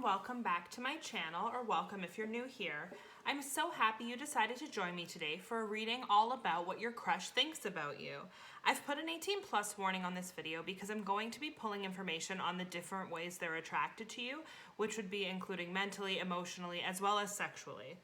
welcome back to my channel, or welcome if you're new here. I'm so happy you decided to join me today for a reading all about what your crush thinks about you. I've put an 18+ warning on this video because I'm going to be pulling information on the different ways they're attracted to you, which would be including mentally, emotionally, as well as sexually.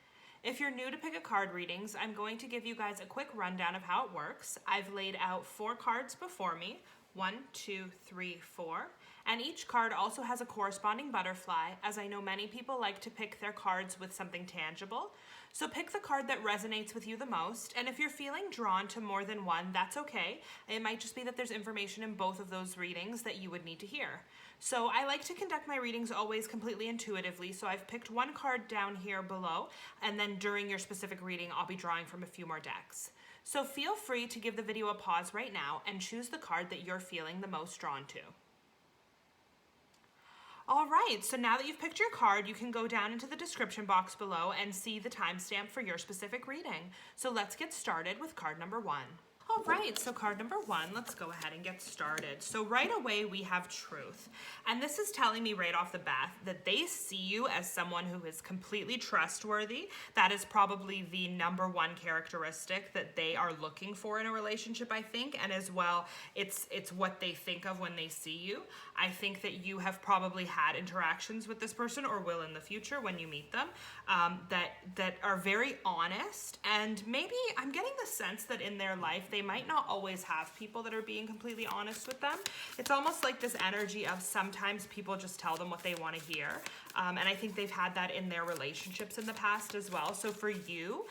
If you're new to pick a card readings, I'm going to give you guys a quick rundown of how it works. I've laid out 4 cards before me, 1, 2, 3, 4. And each card also has a corresponding butterfly, as I know many people like to pick their cards with something tangible. So pick the card that resonates with you the most, and if you're feeling drawn to more than one, that's okay. It might just be that there's information in both of those readings that you would need to hear. So I like to conduct my readings always completely intuitively, so I've picked one card down here below, and then during your specific reading, I'll be drawing from a few more decks. So feel free to give the video a pause right now and choose the card that you're feeling the most drawn to. All right, so now that you've picked your card, you can go down into the description box below and see the timestamp for your specific reading. So let's get started with card number 1. All right, so card number 1, let's go ahead and get started. So right away we have truth. And this is telling me right off the bat that they see you as someone who is completely trustworthy. That is probably the #1 characteristic that they are looking for in a relationship, I think. And as well, it's what they think of when they see you. I think that you have probably had interactions with this person or will in the future when you meet them that are very honest. And maybe I'm getting the sense that in their life, they might not always have people that are being completely honest with them. It's almost like this energy of sometimes people just tell them what they want to hear. And I think they've had that in their relationships in the past as well. So for you,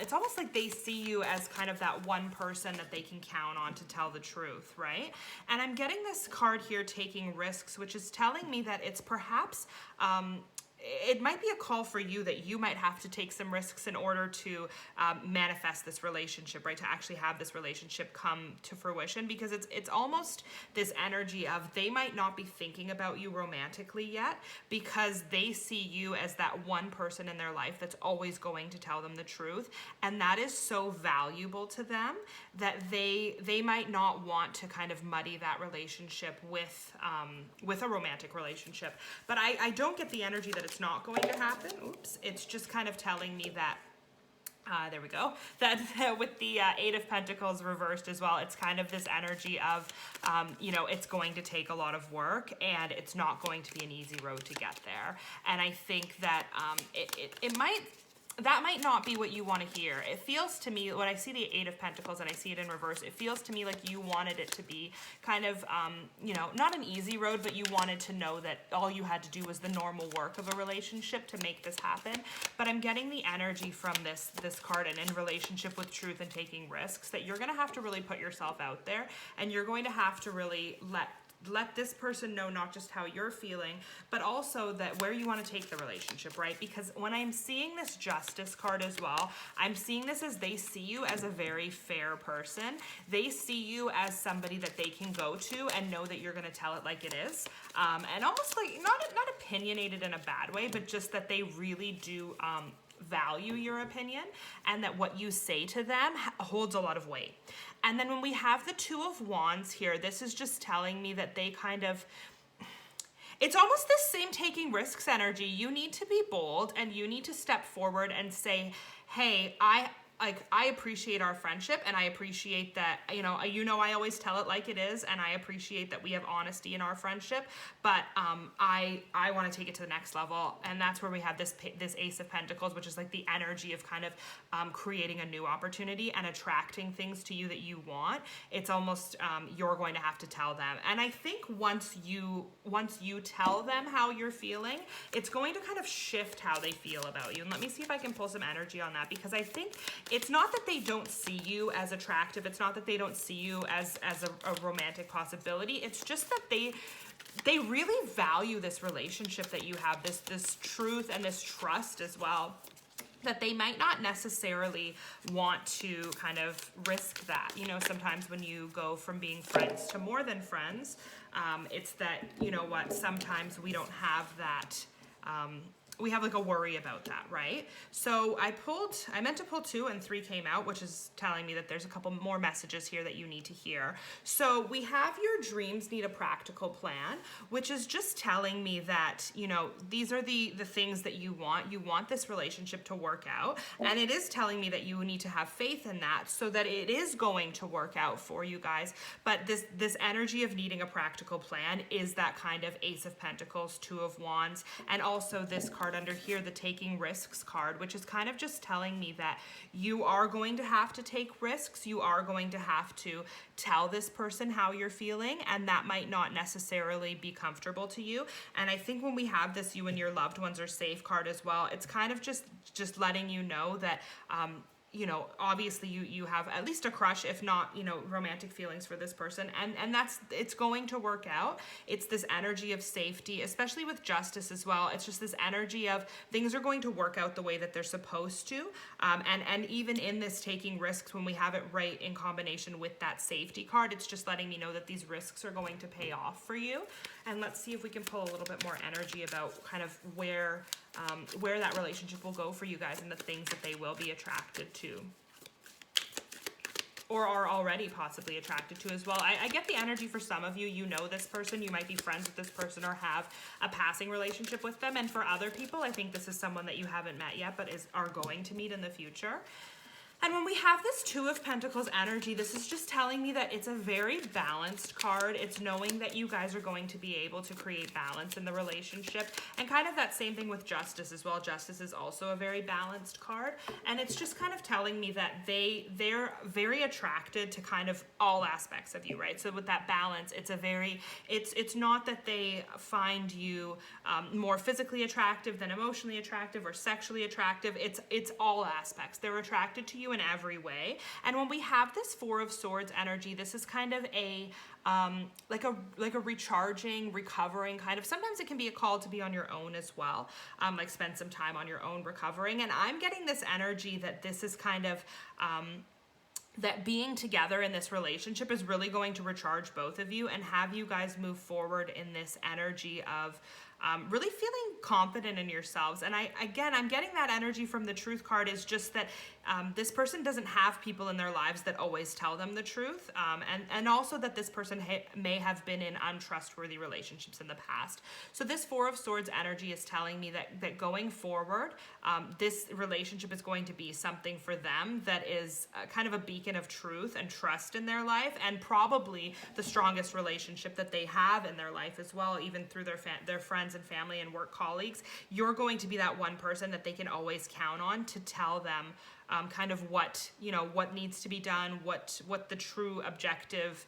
it's almost like they see you as kind of that one person that they can count on to tell the truth, right? And I'm getting this card here, taking risks, which is telling me that it's perhaps it might be a call for you that you might have to take some risks in order to manifest this relationship, right? To actually have this relationship come to fruition, because it's almost this energy of they might not be thinking about you romantically yet because they see you as that one person in their life that's always going to tell them the truth. And that is so valuable to them that they might not want to kind of muddy that relationship with a romantic relationship. But I don't get the energy that it's not going to happen. Oops. It's just kind of telling me that, there we go, that with the 8 of Pentacles reversed as well, it's kind of this energy of, you know, it's going to take a lot of work and it's not going to be an easy road to get there. And I think that that might not be what you want to hear. It feels to me, when I see the 8 of Pentacles and I see it in reverse, it feels to me like you wanted it to be kind of, you know, not an easy road, but you wanted to know that all you had to do was the normal work of a relationship to make this happen. But I'm getting the energy from this card, and in relationship with truth and taking risks, that you're going to have to really put yourself out there, and you're going to have to really let this person know not just how you're feeling, but also that where you want to take the relationship, right? Because when I'm seeing this Justice card as well, I'm seeing this as they see you as a very fair person. They see you as somebody that they can go to and know that you're going to tell it like it is. And almost like, not opinionated in a bad way, but just that they really do value your opinion, and that what you say to them holds a lot of weight. And then when we have the 2 of Wands here, this is just telling me that they kind of, it's almost this same taking risks energy. You need to be bold and you need to step forward and say, hey, I appreciate our friendship, and I appreciate that, you know, I always tell it like it is, and I appreciate that we have honesty in our friendship, but I want to take it to the next level. And that's where we have this Ace of Pentacles, which is like the energy of kind of creating a new opportunity and attracting things to you that you want. It's almost you're going to have to tell them. And I think once you tell them how you're feeling, it's going to kind of shift how they feel about you. And let me see if I can pull some energy on that, because I think it's not that they don't see you as attractive. It's not that they don't see you as a romantic possibility. It's just that they really value this relationship that you have, this truth and this trust as well, that they might not necessarily want to kind of risk that. You know, sometimes when you go from being friends to more than friends, it's that, you know what, sometimes we don't have that we have like a worry about that, right? So I meant to pull 2 and 3 came out, which is telling me that there's a couple more messages here that you need to hear. So we have your dreams need a practical plan, which is just telling me that, you know, these are the things that you want. You want this relationship to work out. And it is telling me that you need to have faith in that so that it is going to work out for you guys. But this energy of needing a practical plan is that kind of Ace of Pentacles, 2 of Wands, and also this card under here, the Taking Risks card, which is kind of just telling me that you are going to have to take risks. You are going to have to tell this person how you're feeling, and that might not necessarily be comfortable to you. And I think when we have this you and your loved ones are safe card as well, it's kind of just letting you know that you know, obviously you have at least a crush, if not, you know, romantic feelings for this person. And it's going to work out. It's this energy of safety, especially with Justice as well. It's just this energy of things are going to work out the way that they're supposed to. And even in this Taking Risks, when we have it right in combination with that safety card, it's just letting me know that these risks are going to pay off for you. And let's see if we can pull a little bit more energy about kind of where that relationship will go for you guys and the things that they will be attracted to or are already possibly attracted to as well. I get the energy for some of you, you know this person, you might be friends with this person or have a passing relationship with them. And for other people, I think this is someone that you haven't met yet but are going to meet in the future. And when we have this 2 of Pentacles energy, this is just telling me that it's a very balanced card. It's knowing that you guys are going to be able to create balance in the relationship. And kind of that same thing with Justice as well. Justice is also a very balanced card. And it's just kind of telling me that they're very attracted to kind of all aspects of you, right? So with that balance, it's not that they find you more physically attractive than emotionally attractive or sexually attractive. It's all aspects. They're attracted to you in every way. And when we have this 4 of Swords energy, this is kind of a like a recharging, recovering kind of, sometimes it can be a call to be on your own as well, like spend some time on your own recovering. And I'm getting this energy that this is kind of that being together in this relationship is really going to recharge both of you and have you guys move forward in this energy of really feeling confident in yourselves. And I'm getting that energy from the Truth card is just that this person doesn't have people in their lives that always tell them the truth. And also that this person may have been in untrustworthy relationships in the past. So this 4 of Swords energy is telling me that going forward, this relationship is going to be something for them that is kind of a beacon of truth and trust in their life, and probably the strongest relationship that they have in their life as well, even through their friends and family and work colleagues. You're going to be that one person that they can always count on to tell them kind of what needs to be done, what the true objective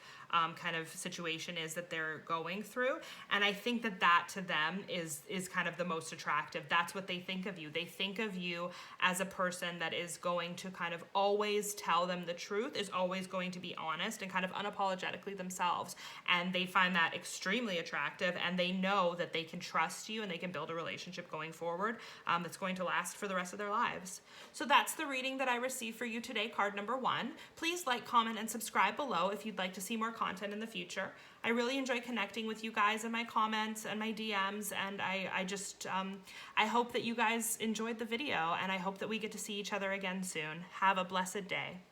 kind of situation is that they're going through. And I think that to them is kind of the most attractive. That's what they think of you. They think of you as a person that is going to kind of always tell them the truth, is always going to be honest and kind of unapologetically themselves. And they find that extremely attractive, and they know that they can trust you and they can build a relationship going forward that's going to last for the rest of their lives. So that's the reading that I received for you today, card number 1. Please like, comment, and subscribe below if you'd like to see more content in the future. I really enjoy connecting with you guys in my comments and my DMs, and I hope that you guys enjoyed the video, and I hope that we get to see each other again soon. Have a blessed day.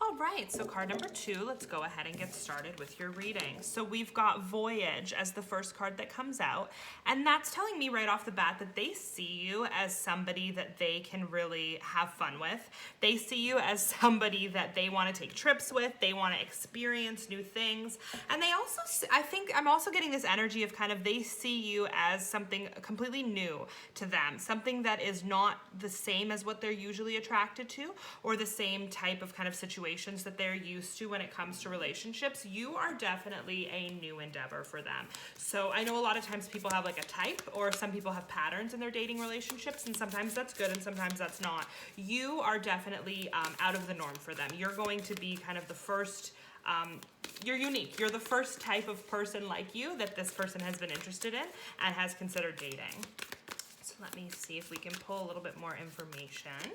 All right, so card number 2, let's go ahead and get started with your reading. So we've got Voyage as the first card that comes out, and that's telling me right off the bat that they see you as somebody that they can really have fun with. They see you as somebody that they want to take trips with, they want to experience new things, and they also, I think I'm also getting this energy of kind of they see you as something completely new to them, something that is not the same as what they're usually attracted to, or the same type of kind of situation that they're used to when it comes to relationships. You are definitely a new endeavor for them. So I know a lot of times people have like a type, or some people have patterns in their dating relationships, and sometimes that's good and sometimes that's not. You are definitely out of the norm for them. You're going to be kind of the first, you're unique. You're the first type of person like you that this person has been interested in and has considered dating. So let me see if we can pull a little bit more information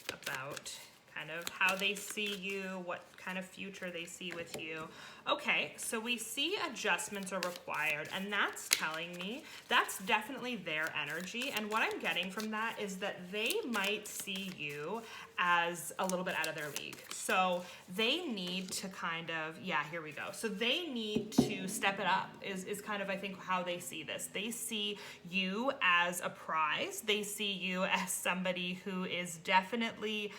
about kind of how they see you, what kind of future they see with you. Okay, so we see adjustments are required, and that's telling me that's definitely their energy. And what I'm getting from that is that they might see you as a little bit out of their league. So they need to kind of, yeah, here we go. So they need to step it up is kind of, I think, how they see this. They see you as a prize. They see you as somebody who is definitely,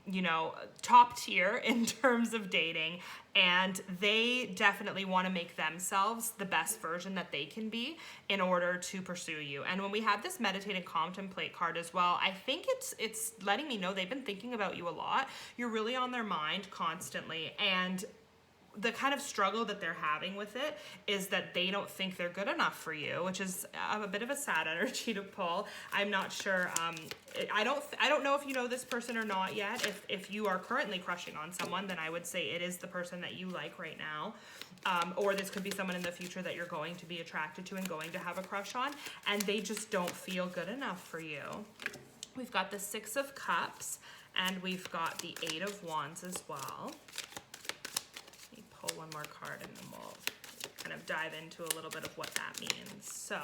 you know, top tier in terms of dating. And they definitely want to make themselves the best version that they can be in order to pursue you. And when we have this meditate and contemplate card as well, I think it's letting me know they've been thinking about you a lot. You're really on their mind constantly. And the kind of struggle that they're having with it is that they don't think they're good enough for you, which is a bit of a sad energy to pull. I'm not sure. I don't know if you know this person or not yet. If you are currently crushing on someone, then I would say it is the person that you like right now. Or this could be someone in the future that you're going to be attracted to and going to have a crush on, and they just don't feel good enough for you. We've got the 6 of Cups, and we've got the 8 of Wands as well. Pull one more card and then we'll kind of dive into a little bit of what that means. So,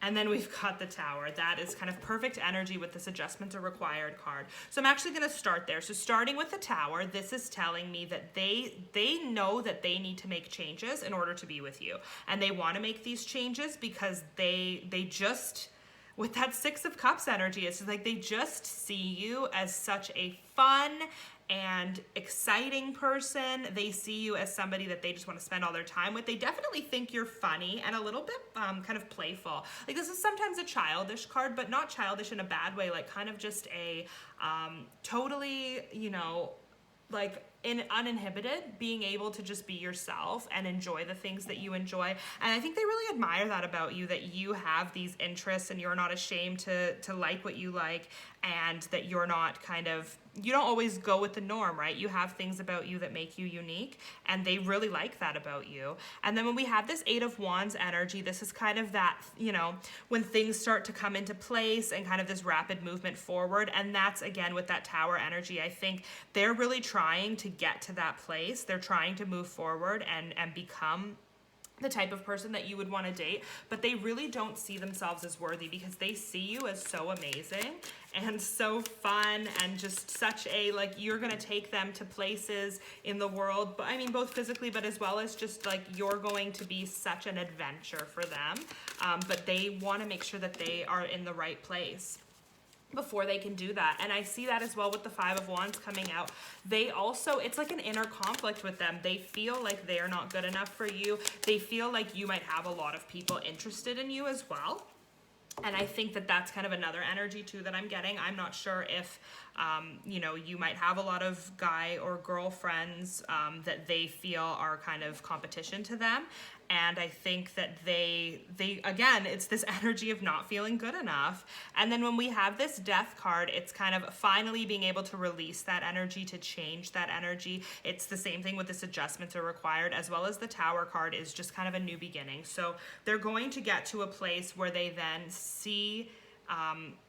and then we've got the Tower. That is kind of perfect energy with this adjustments are required card. So I'm actually going to start there. So starting with the Tower, this is telling me that they know that they need to make changes in order to be with you. And they want to make these changes because they just, with that 6 of Cups energy, it's like they just see you as such a fun and exciting person. They see you as somebody that they just want to spend all their time with. They definitely think you're funny and a little bit kind of playful. Like this is sometimes a childish card, but not childish in a bad way, like kind of just a totally, you know, like uninhibited, being able to just be yourself and enjoy the things that you enjoy. And I think they really admire that about you, that you have these interests and you're not ashamed to like what you like, and that you're not kind of, you don't always go with the norm, right? You have things about you that make you unique, and they really like that about you. And then when we have this 8 of Wands energy, this is kind of that, you know, when things start to come into place and kind of this rapid movement forward. And that's again with that Tower energy. I think they're really trying to get to that place. They're trying to move forward and become the type of person that you would want to date, but they really don't see themselves as worthy because they see you as so amazing and so fun and just such a, like, you're going to take them to places in the world, but I mean both physically but as well as just like you're going to be such an adventure for them, but they want to make sure that they are in the right place before they can do that. And I see that as well with the 5 of Wands coming out. They also, it's like an inner conflict with them. They feel like they're not good enough for you. They feel like you might have a lot of people interested in you as well. And I think that that's kind of another energy too that I'm getting. I'm not sure if, you know, you might have a lot of guy or girl friends that they feel are kind of competition to them. And I think that they again, it's this energy of not feeling good enough. And then when we have this Death card, it's kind of finally being able to release that energy, to change that energy. It's the same thing with this adjustments are required, as well as the Tower card is just kind of a new beginning. So they're going to get to a place where they then see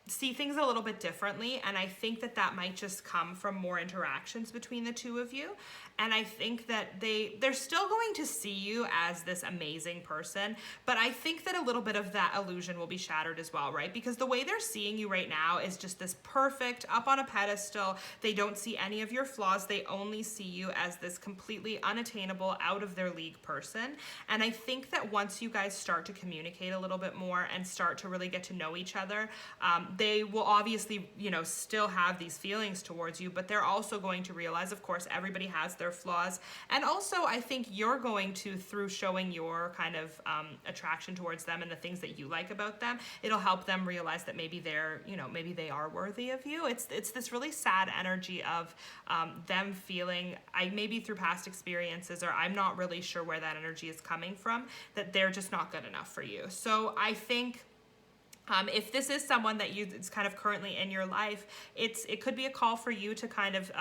things a little bit differently, and I think that that might just come from more interactions between the two of you. And I think that they're still going to see you as this amazing person, but I think that a little bit of that illusion will be shattered as well, right? Because the way they're seeing you right now is just this perfect, up on a pedestal. They don't see any of your flaws. They only see you as this completely unattainable, out of their league person. And I think that once you guys start to communicate a little bit more and start to really get to know each other, they will obviously, you know, still have these feelings towards you, but they're also going to realize, of course, everybody has their flaws. And also, I think you're going to, through showing your kind of attraction towards them and the things that you like about them, it'll help them realize that maybe they're, you know, maybe they are worthy of you. It's this really sad energy of them feeling, maybe through past experiences, or I'm not really sure where that energy is coming from, that they're just not good enough for you. So I think If this is someone that is kind of currently in your life, it could be a call for you to kind of,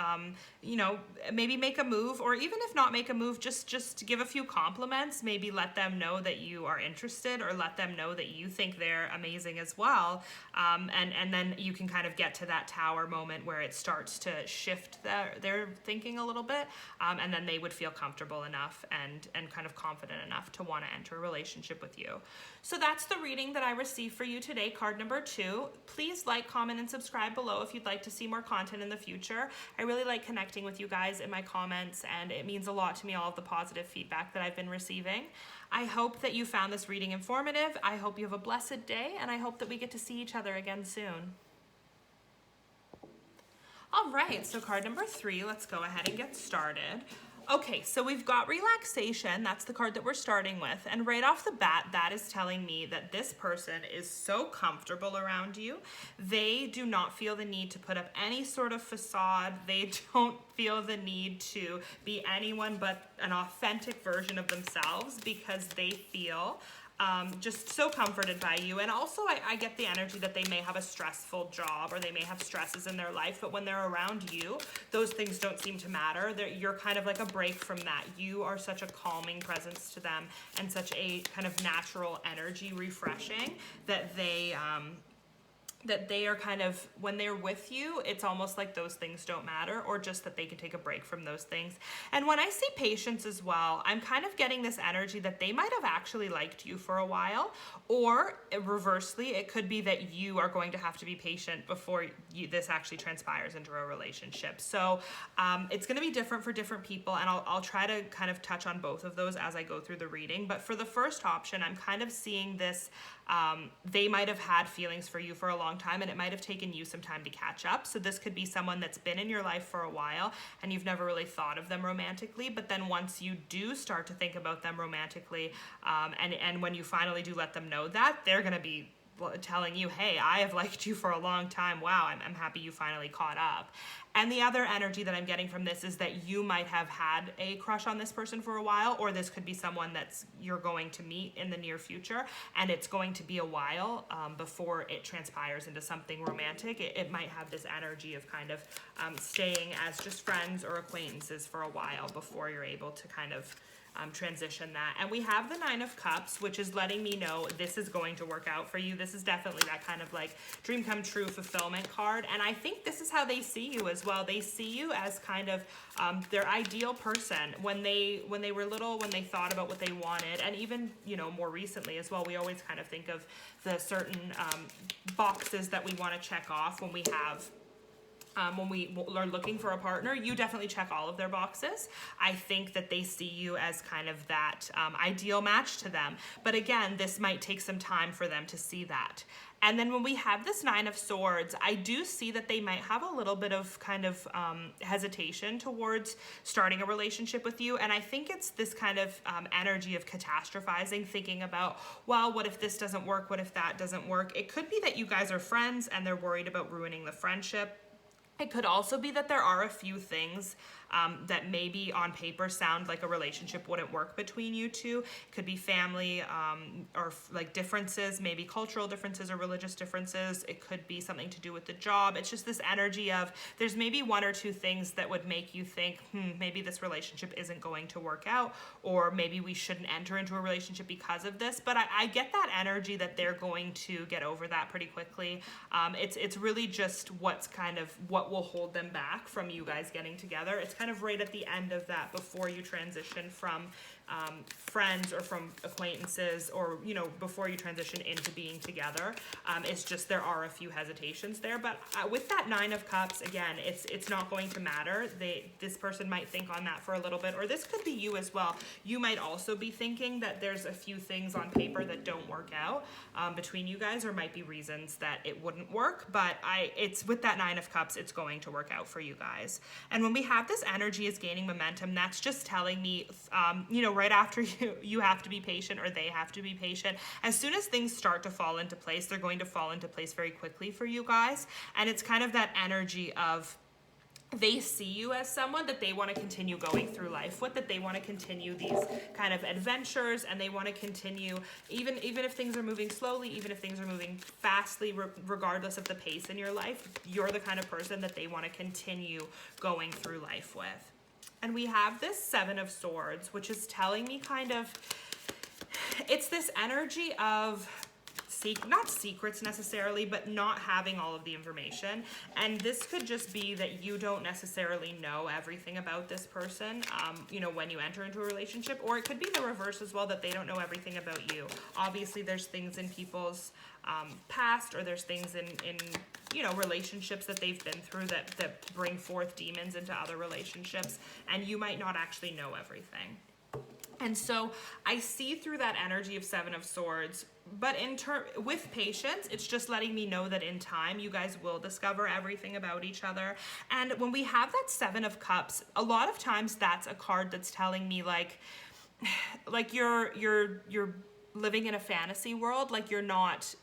maybe make a move, or even if not make a move, just give a few compliments, maybe let them know that you are interested, or let them know that you think they're amazing as well. And then you can kind of get to that tower moment where it starts to shift their thinking a little bit. And then they would feel comfortable enough and kind of confident enough to want to enter a relationship with you. So that's the reading that I received for you today, card number 2. Please like, comment, and subscribe below if you'd like to see more content in the future. I really like connecting with you guys in my comments, and it means a lot to me, all of the positive feedback that I've been receiving. I hope that you found this reading informative. I hope you have a blessed day, and I hope that we get to see each other again soon. All right, so card number 3, let's go ahead and get started. Okay, so we've got relaxation. That's the card that we're starting with. And right off the bat, that is telling me that this person is so comfortable around you. They do not feel the need to put up any sort of facade. They don't feel the need to be anyone but an authentic version of themselves, because they feel just so comforted by you. And also I get the energy that they may have a stressful job, or they may have stresses in their life, but when they're around you, those things don't seem to matter. You're kind of like a break from that. You are such a calming presence to them, and such a kind of natural energy, refreshing, that they are kind of, when they're with you, it's almost like those things don't matter, or just that they can take a break from those things. And when I see patience as well, I'm kind of getting this energy that they might have actually liked you for a while, or reversely, it could be that you are going to have to be patient before this actually transpires into a relationship. So it's going to be different for different people, and I'll try to kind of touch on both of those as I go through the reading. But for the first option, I'm kind of seeing this, they might have had feelings for you for a long time, and it might have taken you some time to catch up. So this could be someone that's been in your life for a while, and you've never really thought of them romantically, but then once you do start to think about them romantically, and when you finally do let them know that, they're going to be telling you, hey, I have liked you for a long time. Wow, I'm happy you finally caught up. And the other energy that I'm getting from this is that you might have had a crush on this person for a while, or this could be someone you're going to meet in the near future, and it's going to be a while before it transpires into something romantic. It might have this energy of kind of staying as just friends or acquaintances for a while before you're able to kind of transition that. And we have the 9 of Cups, which is letting me know this is going to work out for you. This is definitely that kind of like dream come true fulfillment card. And I think this is how they see you as well. They see you as kind of their ideal person. When they were little, when they thought about what they wanted, and even, more recently as well, we always kind of think of the certain boxes that we want to check off when we have when we are looking for a partner. You definitely check all of their boxes. I think that they see you as kind of that ideal match to them. But again, this might take some time for them to see that. And then when we have this 9 of Swords, I do see that they might have a little bit of kind of hesitation towards starting a relationship with you. And I think it's this kind of energy of catastrophizing, thinking about, well, what if this doesn't work? What if that doesn't work? It could be that you guys are friends and they're worried about ruining the friendship. It could also be that there are a few things that maybe on paper sound like a relationship wouldn't work between you two. It could be family or like differences, maybe cultural differences or religious differences. It could be something to do with the job. It's just this energy of there's maybe 1 or 2 things that would make you think, maybe this relationship isn't going to work out, or maybe we shouldn't enter into a relationship because of this. But I get that energy that they're going to get over that pretty quickly. It's really just what will hold them back from you guys getting together. It's kind of right at the end of that, before you transition from friends or from acquaintances, or before you transition into being together. It's just there are a few hesitations there, but with that 9 of Cups, again, it's not going to matter. This person might think on that for a little bit, or this could be you as well. You might also be thinking that there's a few things on paper that don't work out between you guys, or might be reasons that it wouldn't work, but it's with that 9 of Cups, it's going to work out for you guys. And when we have this energy is gaining momentum, that's just telling me, right after you have to be patient, or they have to be patient. As soon as things start to fall into place, they're going to fall into place very quickly for you guys. And it's kind of that energy of they see you as someone that they want to continue going through life with, that they want to continue these kind of adventures, and they want to continue, even if things are moving slowly, even if things are moving fastly, regardless of the pace in your life, you're the kind of person that they want to continue going through life with. And we have this Seven of Swords, which is telling me kind of, it's this energy of not secrets necessarily, but not having all of the information. And this could just be that you don't necessarily know everything about this person, you know, when you enter into a relationship, or it could be the reverse as well, that they don't know everything about you. Obviously, there's things in people's past, or there's things in you know, relationships that they've been through that bring forth demons into other relationships, and you might not actually know everything. And so I see through that energy of Seven of Swords, but with patience, it's just letting me know that in time, you guys will discover everything about each other. And when we have that Seven of Cups, a lot of times that's a card that's telling me like you're living in a fantasy world, like you're not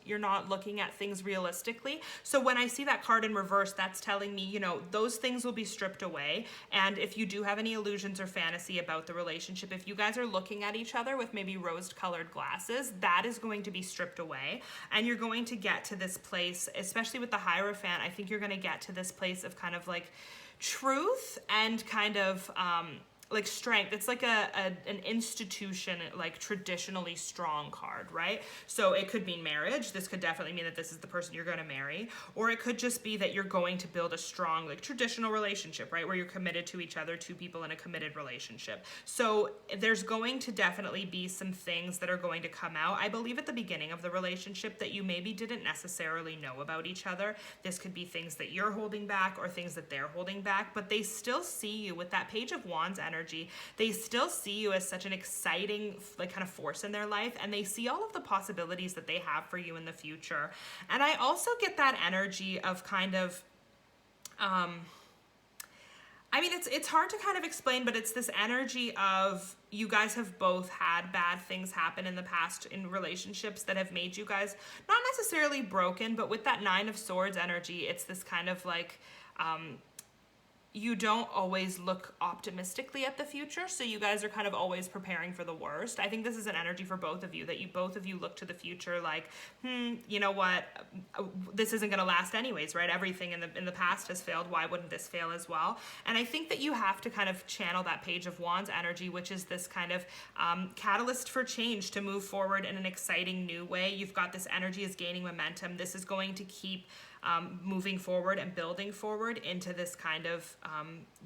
looking at things realistically. So when I see that card in reverse, that's telling me, you know, those things will be stripped away. And if you do have any illusions or fantasy about the relationship, if you guys are looking at each other with maybe rose-colored glasses, that is going to be stripped away. And you're going to get to this place, especially with the Hierophant, I think you're going to get to this place of kind of like truth and kind of like strength. It's like an institution, like traditionally strong card, right? So it could mean marriage. This could definitely mean that this is the person you're going to marry, or it could just be that you're going to build a strong, like traditional relationship, right? Where you're committed to each other, two people in a committed relationship. So there's going to definitely be some things that are going to come out, I believe, at the beginning of the relationship that you maybe didn't necessarily know about each other. This could be things that you're holding back or things that they're holding back, but they still see you with that Page of Wands energy. They still see you as such an exciting, like, kind of force in their life, and they see all of the possibilities that they have for you in the future. And I also get that energy of kind of, I mean, it's hard to kind of explain, but it's this energy of you guys have both had bad things happen in the past in relationships that have made you guys not necessarily broken, but with that Nine of Swords energy, it's this kind of like, you don't always look optimistically at the future, so you guys are kind of always preparing for the worst. I think this is an energy for both of you, that both of you look to the future like, you know what, this isn't gonna last anyways, right? Everything in the past has failed, why wouldn't this fail as well? And I think that you have to kind of channel that Page of Wands energy, which is this kind of catalyst for change to move forward in an exciting new way. You've got this energy is gaining momentum. This is going to keep moving forward and building forward into this kind of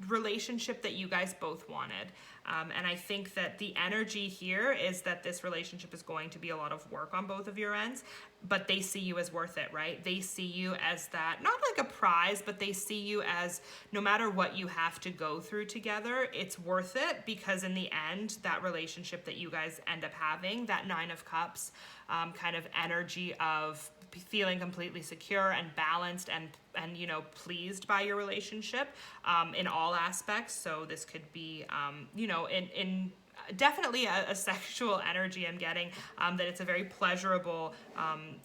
relationship that you guys both wanted. And I think that the energy here is that this relationship is going to be a lot of work on both of your ends, but they see you as worth it, right? They see you as that, not like a prize, but they see you as no matter what you have to go through together, it's worth it, because in the end, that relationship that you guys end up having, that Nine of Cups kind of energy of feeling completely secure and balanced and you know, pleased by your relationship in all aspects. So this could be you know, in definitely a sexual energy I'm getting, that it's a very pleasurable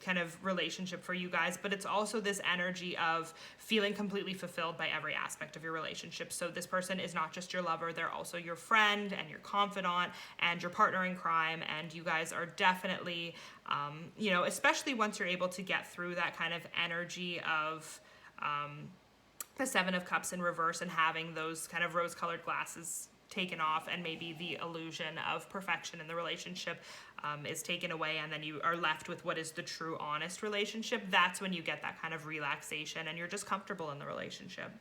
kind of relationship for you guys, but it's also this energy of feeling completely fulfilled by every aspect of your relationship. So this person is not just your lover, they're also your friend and your confidant and your partner in crime, and you guys are definitely, you know, especially once you're able to get through that kind of energy of the Seven of Cups in reverse and having those kind of rose-colored glasses taken off, and maybe the illusion of perfection in the relationship is taken away, and then you are left with what is the true, honest relationship. That's when you get that kind of relaxation and you're just comfortable in the relationship.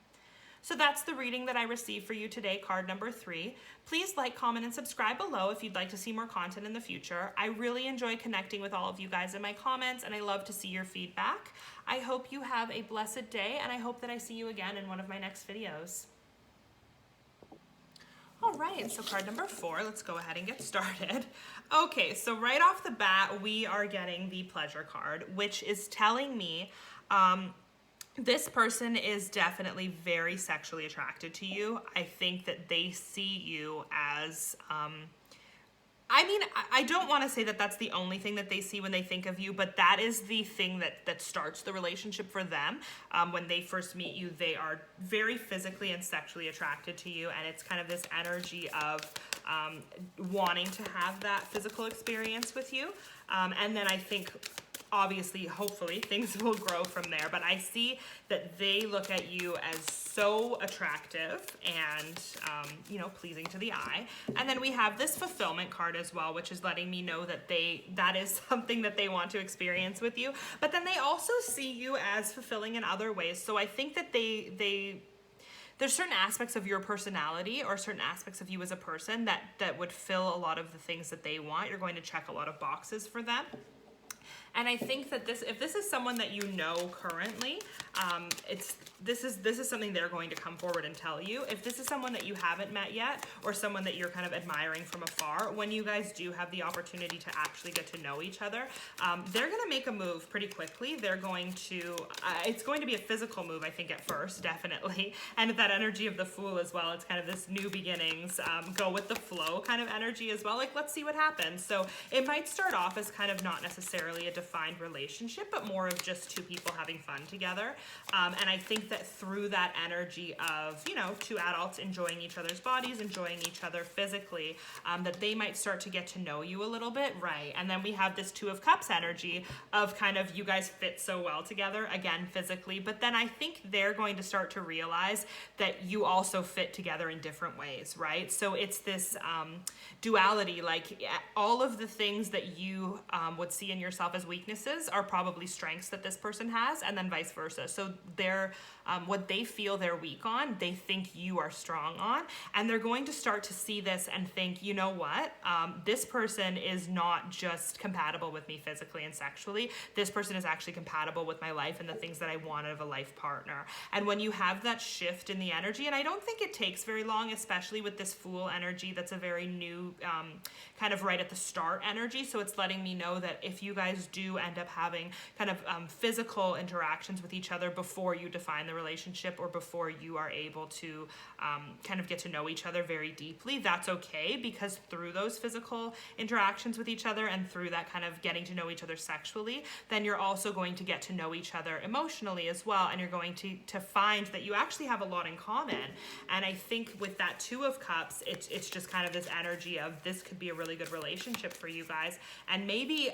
So that's the reading that I received for you today, card number 3. Please like, comment, and subscribe below if you'd like to see more content in the future. I really enjoy connecting with all of you guys in my comments, and I love to see your feedback. I hope you have a blessed day, and I hope that I see you again in one of my next videos. All right, so card number 4, let's go ahead and get started. Okay, so right off the bat, we are getting the Pleasure card, which is telling me this person is definitely very sexually attracted to you. I think that they see you as, I mean, I don't want to say that that's the only thing that they see when they think of you, but that is the thing that starts the relationship for them. When they first meet you, they are very physically and sexually attracted to you, and it's kind of this energy of wanting to have that physical experience with you. And then I think, obviously, hopefully, things will grow from there. But I see that they look at you as so attractive and, pleasing to the eye. And then we have this fulfillment card as well, which is letting me know that that is something that they want to experience with you. But then they also see you as fulfilling in other ways. So I think that there's certain aspects of your personality or certain aspects of you as a person that would fill a lot of the things that they want. You're going to check a lot of boxes for them. And I think that if this is someone that you know currently, this is something they're going to come forward and tell you. If this is someone that you haven't met yet, or someone that you're kind of admiring from afar, when you guys do have the opportunity to actually get to know each other, they're going to make a move pretty quickly. They're going to, it's going to be a physical move, I think, at first, definitely. And with that energy of the Fool as well, it's kind of this new beginnings, go with the flow kind of energy as well. Like, let's see what happens. So it might start off as kind of not necessarily a defined relationship, but more of just two people having fun together. And I think that through that energy of, two adults enjoying each other's bodies, enjoying each other physically, that they might start to get to know you a little bit, right? And then we have this Two of Cups energy of kind of you guys fit so well together, again, physically, but then I think they're going to start to realize that you also fit together in different ways, right? So it's this duality, like all of the things that you would see in yourself as weaknesses are probably strengths that this person has, and then vice versa. So they're what they feel they're weak on, they think you are strong on, and they're going to start to see this and think, you know what, this person is not just compatible with me physically and sexually, this person is actually compatible with my life and the things that I want out of a life partner. And when you have that shift in the energy, and I don't think it takes very long, especially with this Fool energy, that's a very new kind of right at the start energy. So it's letting me know that if you guys do end up having kind of physical interactions with each other before you define the relationship, or before you are able to kind of get to know each other very deeply, that's okay, because through those physical interactions with each other and through that kind of getting to know each other sexually, then you're also going to get to know each other emotionally as well, and you're going to find that you actually have a lot in common. And I think with that Two of Cups, it's just kind of this energy of this could be a really good relationship for you guys. And maybe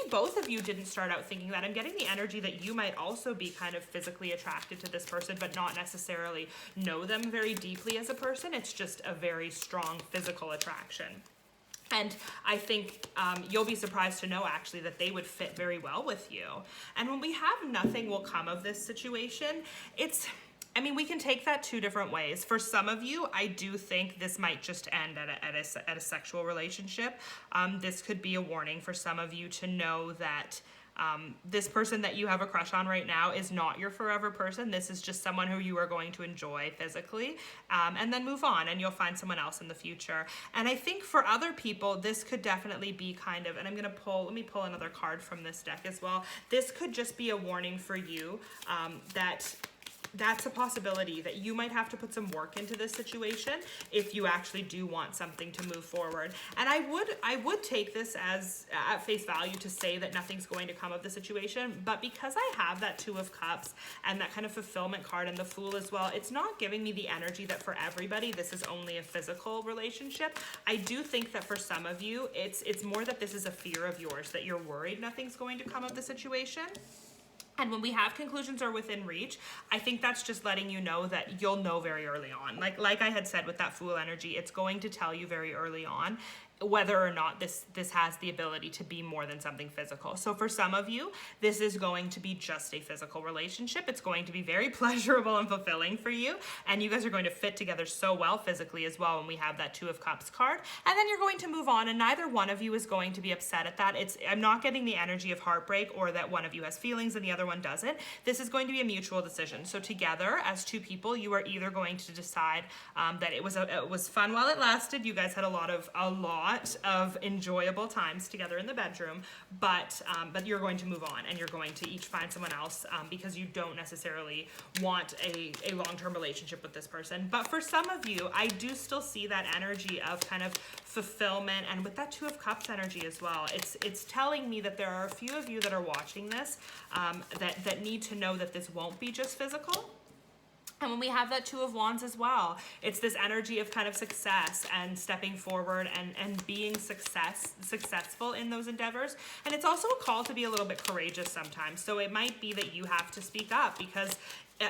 both of you didn't start out thinking that. I'm getting the energy that you might also be kind of physically attracted to this person, but not necessarily know them very deeply as a person. It's just a very strong physical attraction. And I think you'll be surprised to know, actually, that they would fit very well with you. And when we have nothing will come of this situation, we can take that two different ways. For some of you, I do think this might just end at a sexual relationship. This could be a warning for some of you to know that this person that you have a crush on right now is not your forever person. This is just someone who you are going to enjoy physically, and then move on, and you'll find someone else in the future. And I think for other people, this could definitely be kind of, and let me pull another card from this deck as well. This could just be a warning for you that's a possibility that you might have to put some work into this situation if you actually do want something to move forward. And I would take this as at face value to say that nothing's going to come of the situation, but because I have that Two of Cups and that kind of fulfillment card and the Fool as well, it's not giving me the energy that for everybody this is only a physical relationship. I do think that for some of you it's more that this is a fear of yours, that you're worried nothing's going to come of the situation. And when we have conclusions are within reach, I think that's just letting you know that you'll know very early on. Like I had said with that Fool energy, it's going to tell you very early on whether or not this has the ability to be more than something physical. So for some of you, this is going to be just a physical relationship. It's going to be very pleasurable and fulfilling for you, and you guys are going to fit together so well physically as well when we have that Two of Cups card. And then you're going to move on, and neither one of you is going to be upset at that. I'm not getting the energy of heartbreak or that one of you has feelings and the other one doesn't. This is going to be a mutual decision. So together, as two people, you are either going to decide that it was fun while it lasted. You guys had a lot lot of enjoyable times together in the bedroom, but you're going to move on and you're going to each find someone else because you don't necessarily want a long-term relationship with this person. But for some of you, I do still see that energy of kind of fulfillment, and with that Two of Cups energy as well, it's telling me that there are a few of you that are watching this that need to know that this won't be just physical. And when we have that Two of Wands as well, it's this energy of kind of success and stepping forward and being successful in those endeavors. And it's also a call to be a little bit courageous sometimes. So it might be that you have to speak up, because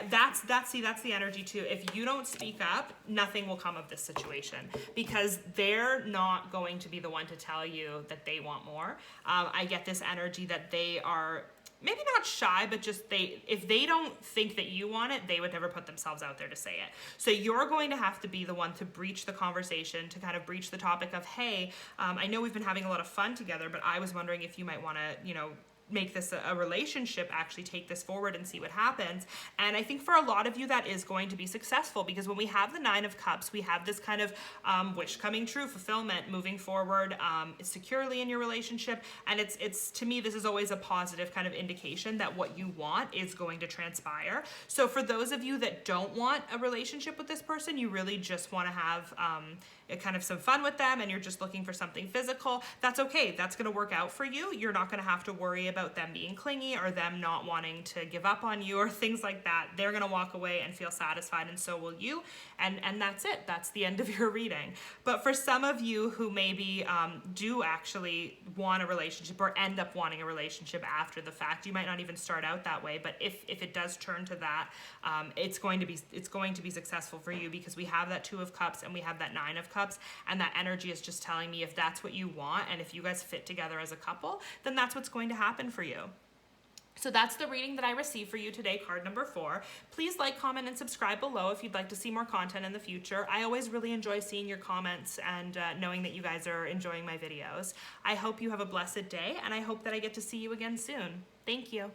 that's the energy too. If you don't speak up, nothing will come of this situation, because they're not going to be the one to tell you that they want more. I get this energy that they are maybe not shy, but just if they don't think that you want it, they would never put themselves out there to say it. So you're going to have to be the one to breach the conversation, to kind of breach the topic of, hey, I know we've been having a lot of fun together, but I was wondering if you might want to, make this a relationship, actually take this forward and see what happens. And I think for a lot of you that is going to be successful, because when we have the Nine of Cups, we have this kind of wish coming true, fulfillment, moving forward securely in your relationship. And it's to me, this is always a positive kind of indication that what you want is going to transpire. So for those of you that don't want a relationship with this person, you really just want to have kind of some fun with them, and you're just looking for something physical, that's okay. That's going to work out for you. You're not going to have to worry about them being clingy or them not wanting to give up on you or things like that. They're going to walk away and feel satisfied, and so will you. And that's it. That's the end of your reading. But for some of you who maybe do actually want a relationship or end up wanting a relationship after the fact, you might not even start out that way. But if it does turn to that, it's going to be successful for you, because we have that Two of Cups and we have that Nine of Cups. And that energy is just telling me if that's what you want, and if you guys fit together as a couple, then that's what's going to happen for you. So that's the reading that I received for you today, card number 4. Please like, comment, and subscribe below if you'd like to see more content in the future. I always really enjoy seeing your comments and knowing that you guys are enjoying my videos. I hope you have a blessed day, and I hope that I get to see you again soon. Thank you.